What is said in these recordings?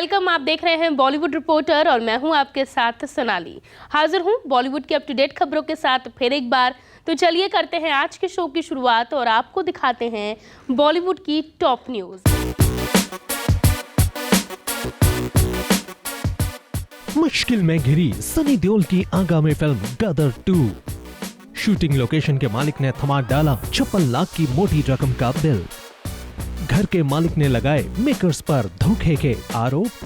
Welcome. आप देख रहे हैं बॉलीवुड रिपोर्टर और मैं हूं आपके साथ सोनाली। हाजिर हूं बॉलीवुड की अप टू डेट खबरों के साथ फिर एक बार। तो चलिए करते हैं आज के शो की शुरुआत और आपको दिखाते हैं बॉलीवुड की टॉप न्यूज। मुश्किल में घिरी सनी देओल की आगामी फिल्म गदर 2। शूटिंग लोकेशन के मालिक ने थमा डाला 56 लाख की मोटी रकम का बिल। घर के मालिक ने लगाए मेकर्स पर धोखे के आरोप।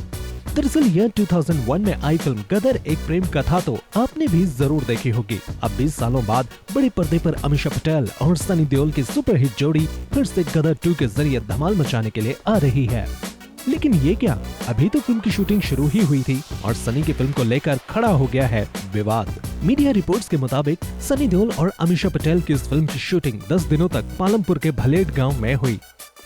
दरअसल यह 2001 में आई फिल्म गदर एक प्रेम कथा तो आपने भी जरूर देखी होगी। अब 20 सालों बाद बड़े पर्दे पर अमीषा पटेल और सनी देओल की सुपरहिट जोड़ी फिर से गदर 2 के जरिए धमाल मचाने के लिए आ रही है। लेकिन ये क्या, अभी तो फिल्म की शूटिंग शुरू ही हुई थी और सनी की फिल्म को लेकर खड़ा हो गया है विवाद। मीडिया रिपोर्ट्स के मुताबिक सनी देओल और अमीषा पटेल की इस फिल्म की शूटिंग 10 दिनों तक पालमपुर के भलेड गांव में हुई।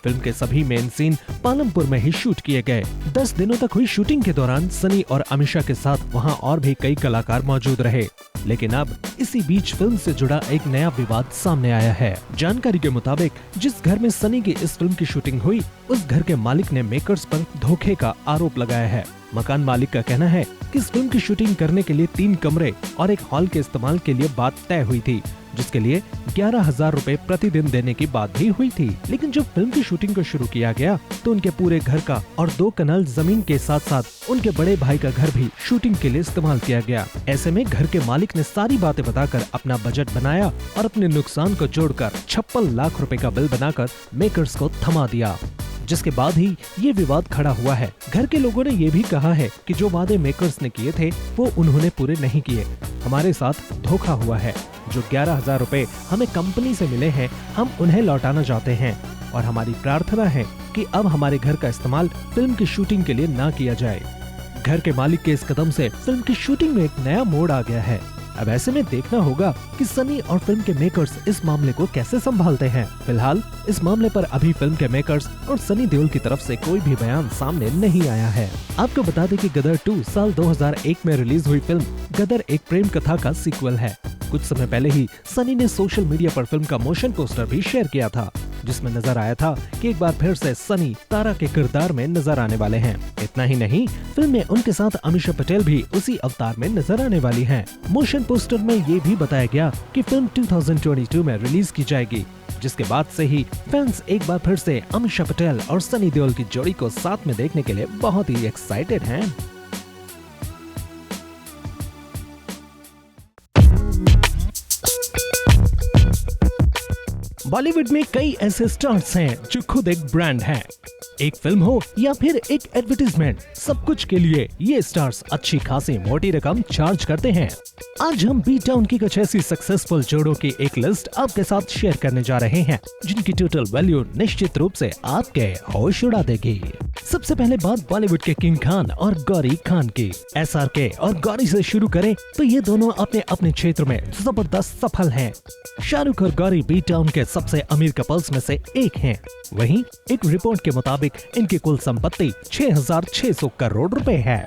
फिल्म के सभी मेन सीन पालमपुर में ही शूट किए गए। 10 दिनों तक हुई शूटिंग के दौरान सनी और अमीषा के साथ वहां और भी कई कलाकार मौजूद रहे। लेकिन अब इसी बीच फिल्म से जुड़ा एक नया विवाद सामने आया है। जानकारी के मुताबिक जिस घर में सनी की इस फिल्म की शूटिंग हुई, उस घर के मालिक ने मेकर्स पर धोखे का आरोप लगाया है। मकान मालिक का कहना है कि इस फिल्म की शूटिंग करने के लिए 3 कमरे और एक हॉल के इस्तेमाल के लिए बात तय हुई थी, जिसके लिए 11,000 रुपए प्रतिदिन देने की बात भी हुई थी। लेकिन जब फिल्म की शूटिंग को शुरू किया गया तो उनके पूरे घर का और 2 कनाल जमीन के साथ साथ उनके बड़े भाई का घर भी शूटिंग के लिए इस्तेमाल किया गया। ऐसे में घर के मालिक ने सारी बातें बताकर अपना बजट बनाया और अपने नुकसान को जोड़कर 56 लाख रुपए का बिल बनाकर मेकर्स को थमा दिया, जिसके बाद ही ये विवाद खड़ा हुआ है। घर के लोगों ने ये भी कहा है कि जो वादे मेकर्स ने किए थे वो उन्होंने पूरे नहीं किए। हमारे साथ धोखा हुआ है। जो 11,000 रुपए हमें कंपनी से मिले हैं, हम उन्हें लौटाना चाहते हैं और हमारी प्रार्थना है कि अब हमारे घर का इस्तेमाल फिल्म की शूटिंग के लिए ना किया जाए। घर के मालिक के इस कदम से फिल्म की शूटिंग में एक नया मोड़ आ गया है। अब ऐसे में देखना होगा कि सनी और फिल्म के मेकर्स इस मामले को कैसे संभालते हैं। फिलहाल इस मामले पर अभी फिल्म के मेकर्स और सनी देओल की तरफ से कोई भी बयान सामने नहीं आया है। आपको बता दें कि गदर 2 साल 2001 में रिलीज हुई फिल्म गदर एक प्रेम कथा का सीक्वल है। कुछ समय पहले ही सनी ने सोशल मीडिया पर फिल्म का मोशन पोस्टर भी शेयर किया था, जिसमें नजर आया था कि एक बार फिर से सनी तारा के किरदार में नजर आने वाले हैं। इतना ही नहीं, फिल्म में उनके साथ अमीषा पटेल भी उसी अवतार में नजर आने वाली हैं। मोशन पोस्टर में ये भी बताया गया कि फिल्म 2022 में रिलीज की जाएगी, जिसके बाद से ही फैंस एक बार फिर से अमीषा पटेल और सनी देओल की जोड़ी को साथ में देखने के लिए बहुत ही एक्साइटेड हैं। बॉलीवुड में कई ऐसे स्टार्स हैं जो खुद एक ब्रांड हैं। एक फिल्म हो या फिर एक एडवर्टाइजमेंट, सब कुछ के लिए ये स्टार्स अच्छी खासी मोटी रकम चार्ज करते हैं। आज हम बी टाउन की कुछ ऐसी सक्सेसफुल जोड़ों की एक लिस्ट आपके साथ शेयर करने जा रहे हैं, जिनकी टोटल वैल्यू निश्चित रूप से आपके होश उड़ा देगी। सबसे पहले बात बॉलीवुड के किंग खान और गौरी खान की। SRK और गौरी से शुरू करें तो ये दोनों अपने अपने क्षेत्र में जबरदस्त सफल हैं। शाहरुख और गौरी बी टाउन के सबसे अमीर कपल्स में से एक हैं। वहीं एक रिपोर्ट के मुताबिक इनकी कुल संपत्ति 6,600 करोड़ रुपए है।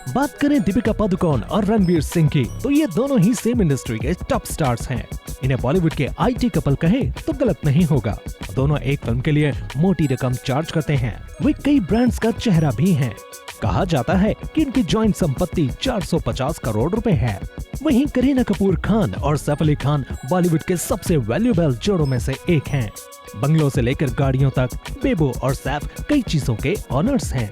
बात करें दीपिका पादुकोण और रणवीर सिंह की, तो ये दोनों ही सेम इंडस्ट्री के टॉप स्टार्स हैं। इन्हें बॉलीवुड के IT कपल कहे तो गलत नहीं होगा। दोनों एक फिल्म के लिए मोटी रकम चार्ज करते हैं। वे कई ब्रांड्स का चेहरा भी हैं। कहा जाता है कि इनकी जॉइंट संपत्ति 450 करोड़ रुपए है। वहीं करीना कपूर खान और सैफ अली खान बॉलीवुड के सबसे वैल्यूएबल जोड़ों में से एक हैं। बंगलों से लेकर गाड़ियों तक बेबो और सैफ कई चीजों के ऑनर्स हैं।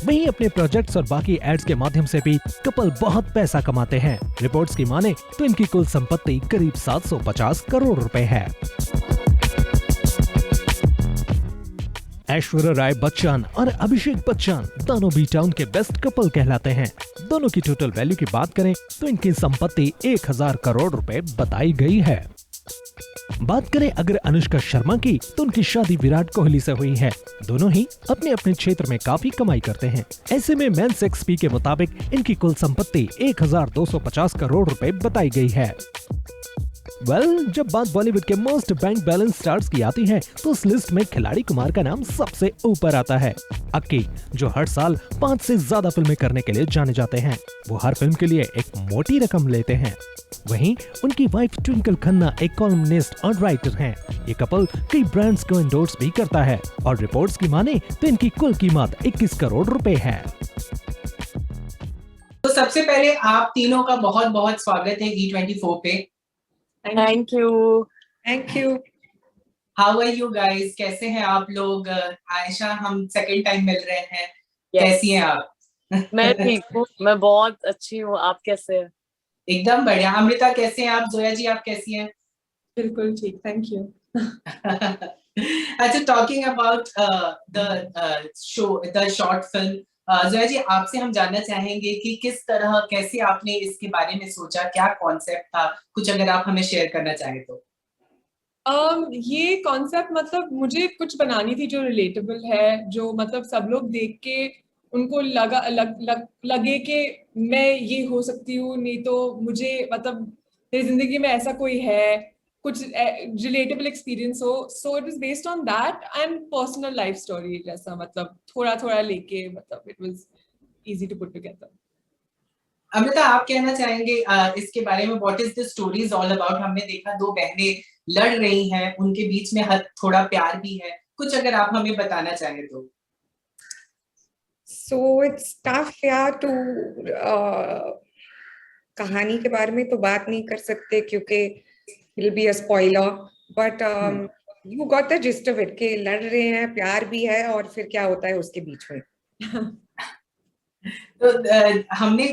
वहीं अपने प्रोजेक्ट्स और बाकी एड्स के माध्यम से भी कपल बहुत पैसा कमाते हैं। रिपोर्ट्स की माने तो इनकी कुल संपत्ति करीब 750 करोड़ रुपए है। ऐश्वर्या राय बच्चन और अभिषेक बच्चन दोनों बी टाउन के बेस्ट कपल कहलाते हैं। दोनों की टोटल वैल्यू की बात करें तो इनकी संपत्ति 1,000 करोड़ रुपए बताई गई है। बात करें अगर अनुष्का शर्मा की, तो उनकी शादी विराट कोहली से हुई है। दोनों ही अपने अपने क्षेत्र में काफी कमाई करते हैं। ऐसे में मेंस XP के मुताबिक इनकी कुल संपत्ति 1,250 करोड़ रुपए बताई गई है। जब बात बॉलीवुड के मोस्ट बैंक बैलेंस स्टार्स की आती है तो उस लिस्ट में खिलाड़ी कुमार का नाम सबसे ऊपर आता है। अक्की, जो हर साल 5 से ज्यादा फिल्में करने के लिए जाने जाते हैं, वो हर फिल्म के लिए एक मोटी रकम लेते हैं। वहीं उनकी वाइफ ट्विंकल खन्ना एक कॉलमनिस्ट और राइटर हैं। ये कपल कई ब्रांड्स को एंडोर्स भी करता है और रिपोर्ट्स की माने तो इनकी कुल कीमत 21 करोड़ रुपए है। तो सबसे पहले आप तीनों का बहुत बहुत स्वागत है E24 पे। Thank you. How are you guys, कैसे हैं आप लोग? आयशा, हम सेकंड टाइम मिल रहे हैं। कैसी हैं आप? मैं ठीक हूँ, मैं बहुत अच्छी हूँ। आप कैसे हैं? एकदम बढ़िया। अमृता कैसे हैं आप? जोया जी आप कैसी हैं? बिल्कुल ठीक, थैंक यू। अच्छा, talking about the show, the short film, Zoya ji आपसे हम जानना चाहेंगे कि किस तरह, कैसे आपने इसके बारे में सोचा, क्या कॉन्सेप्ट था, कुछ अगर आप हमें शेयर करना चाहें तो। ये कॉन्सेप्ट मतलब मुझे कुछ बनानी थी जो रिलेटेबल है, जो मतलब सब लोग देख के उनको लगे कि मैं ये हो सकती हूँ, नहीं तो मुझे मतलब मेरी जिंदगी में ऐसा कोई है, कुछ रिलेटेबल एक्सपीरियंस हो। So it was based on that and personal life story जैसा, मतलब थोड़ा थोड़ा लेके, मतलब it was easy to put together. Amrita, आप कहना चाहेंगे इसके बारे में? What is the story is all about? हमने देखा दो बहनें लड़ रही हैं, उनके बीच में थोड़ा प्यार भी है, कुछ अगर आप हमें बताना चाहें तो। So it's tough यार to कहानी के बारे में तो बात नहीं कर सकते क्योंकि it'll be a spoiler, but you got the gist of it कि लड़ रहे हैं, प्यार भी है, और फिर क्या होता है उसके बीच में। तो हमने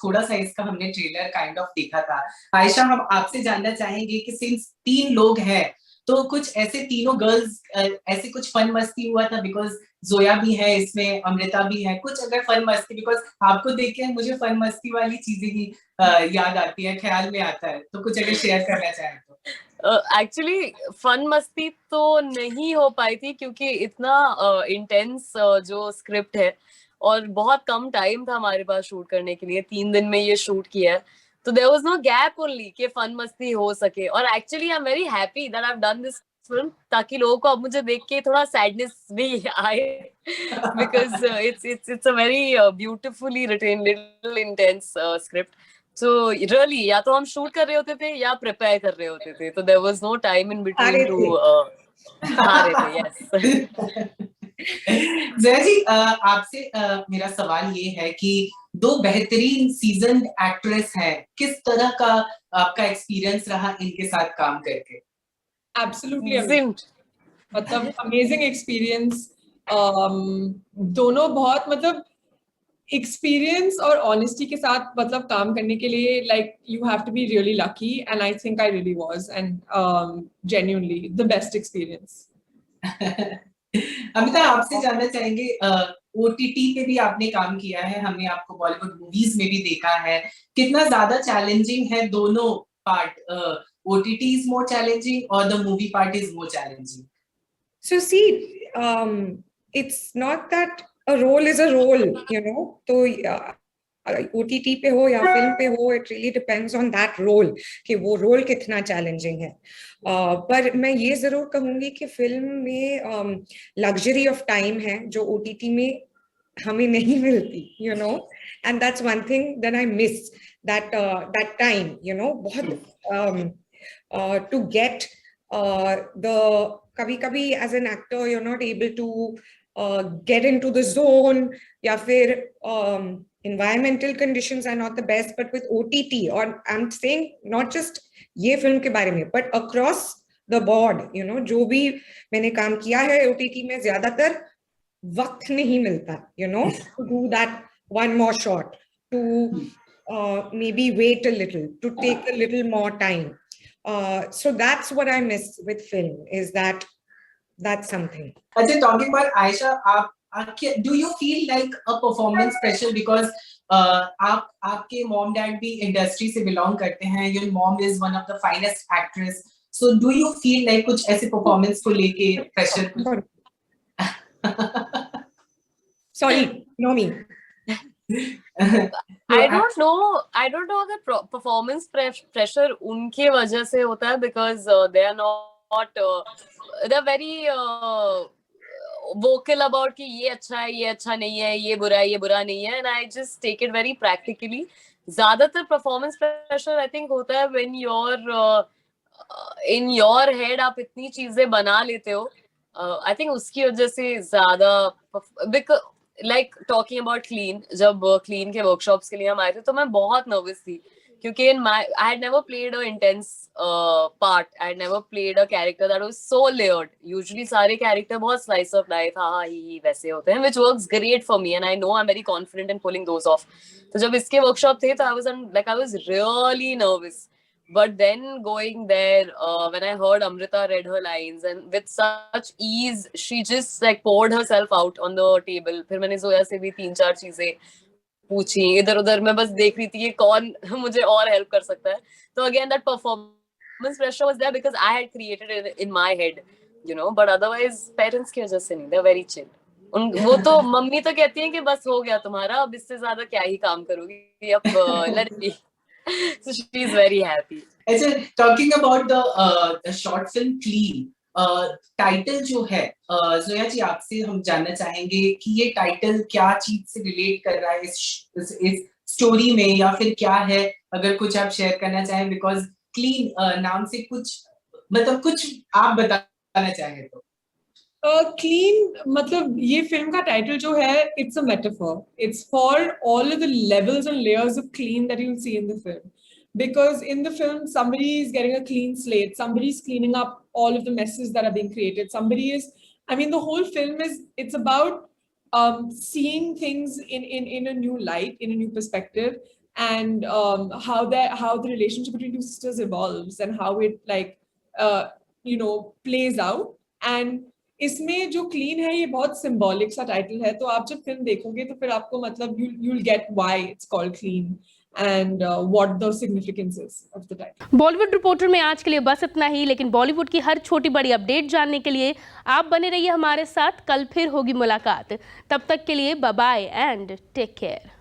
थोड़ा सा इसका हमने ट्रेलर काइंड ऑफ देखा था। आयशा, हम आपसे जानना चाहेंगे कि सिंस 3 लोग हैं तो कुछ ऐसे तीनों गर्ल्स ऐसे कुछ फन मस्ती हुआ था? बिकॉज जोया भी है इसमें, अमृता भी है, कुछ अगर फन मस्ती, बिकॉज आपको देख के मुझे फन मस्ती वाली चीजें ही याद आती है, ख्याल में आता है, तो कुछ अगर शेयर करना चाहें तो। एक्चुअली फन मस्ती तो नहीं हो पाई थी क्योंकि इतना इंटेंस जो स्क्रिप्ट है और बहुत कम टाइम था हमारे पास शूट करने के लिए। 3 दिन में ये शूट किया है, तो there was no gap only कि फन मस्ती हो सके। और actually I am very happy that I have done this film, ताकि लोगों को अब मुझे देख के थोड़ा सैडनेस भी आए, because it's a very beautifully written little intense script. So really, या तो हम शूट कर रहे होते थे या प्रिपेयर कर रहे होते थे, तो there was no time in between to हारे थे, yes. जया जी, आपसे मेरा सवाल ये है कि 2 बेहतरीन सीजन एक्ट्रेस हैं, किस तरह का आपका एक्सपीरियंस रहा इनके साथ काम करके? एब्सोल्युटली, मतलब अमेजिंग एक्सपीरियंस। दोनों बहुत मतलब एक्सपीरियंस और ऑनेस्टी के साथ मतलब काम करने के लिए, like you have to be really lucky, and I think I really was, and genuinely the best experience. Amita, आपसे जानना चाहेंगे, OTT पे भी आपने काम किया है, हमने आपको बॉलीवुड मूवीज में भी देखा है, कितना ज्यादा चैलेंजिंग है दोनों part? OTT is more challenging or the movie part is more challenging? So see, it's not that a role is a role, you know, तो OTT पे हो या फिल्म पे हो, it really depends on that role कि वो role कितना challenging है। पर मैं ये जरूर कहूंगी कि फिल्म में लग्जरी ऑफ टाइम है जो OTT में हमें नहीं मिलती, you know, and that's one thing that I miss, that time, you know, बहुत to get the कभी-कभी as an actor you're not able to get into the zone, या फिर environmental conditions are not the best, but with OTT, or I'm saying not just ये film के बारे में, but across the board, you know, जो भी मैंने काम किया है OTT में, ज्यादातर वक्त नहीं मिलता, you know, to do that one more shot, to maybe wait a little, to take a little more time. So that's what I miss with film, is that's something. अच्छा, talking about Aisha, do you feel like a performance pressure because आपके mom dad भी industry से belong करते हैं, your mom is one of the finest actress, so do you feel like कुछ ऐसे performance को लेके pressure? Sorry, no me. I I don't know अगर performance pressure उनके वजह से होता है because they are not they're very vocal about कि ये अच्छा है, ये अच्छा नहीं है, ये बुरा नहीं है, and I just take it very practically. ज्यादातर performance pressure I think होता है when you're in your head आप इतनी चीजें बना लेते हो. I think उसकी वजह से ज्यादा because like talking about clean, जब clean के workshops के लिए हम आए थे तो मैं बहुत nervous थी क्योंकि I had never played an intense part. I had never played a character that was so layered. Usually सारे character बहुत slice of life, हाँ ही वैसे होते हैं, which works great for me and I know I'm very confident in pulling those off. तो जब इसके workshop थे तो I was really nervous. But then going there, when I heard Amrita read her lines and with such ease, she just like poured herself out on the table. फिर मैंने जोया से भी 3-4 चीजें पूछी, इधर उधर मैं बस देख रही थी कि कौन मुझे और हेल्प कर सकता है. तो again that performance pressure was there because I had created it in my head, you know. But otherwise parents की वजह से नहीं, they're very chill. वो तो मम्मी तो कहती हैं कि बस हो गया तुम्हारा, अब इससे ज्यादा क्या ही काम करोगी, अब let it be. So she's very happy. Talking about the short film Clean, title जो है, जोया जी आपसे हम जानना चाहेंगे कि ये टाइटल क्या चीज से रिलेट कर रहा है इस स्टोरी में, या फिर क्या है, अगर कुछ आप शेयर करना चाहें, बिकॉज क्लीन नाम से कुछ मतलब कुछ आप बताना चाहें तो. क्लीन मतलब ये फिल्म का टाइटल जो है, it's a metaphor. It's for all of the levels and layers of clean that you will see in the film. Because in the film, somebody is getting a clean slate, somebody is cleaning up all of the messes that are being created. Somebody is, I mean, the whole film it's about seeing things in a new light, in a new perspective, and how the relationship between two sisters evolves and how it like plays out. And इसमें जो clean है ये बहुत symbolic सा title है, तो आप जब फिल्म देखोगे तो फिर आपको मतलब you'll get why it's called clean and what the significance is of the title. Bollywood reporter में आज के लिए बस इतना ही, लेकिन बॉलीवुड की हर छोटी बड़ी अपडेट जानने के लिए आप बने रहिए हमारे साथ. कल फिर होगी मुलाकात, तब तक के लिए bye bye and take care.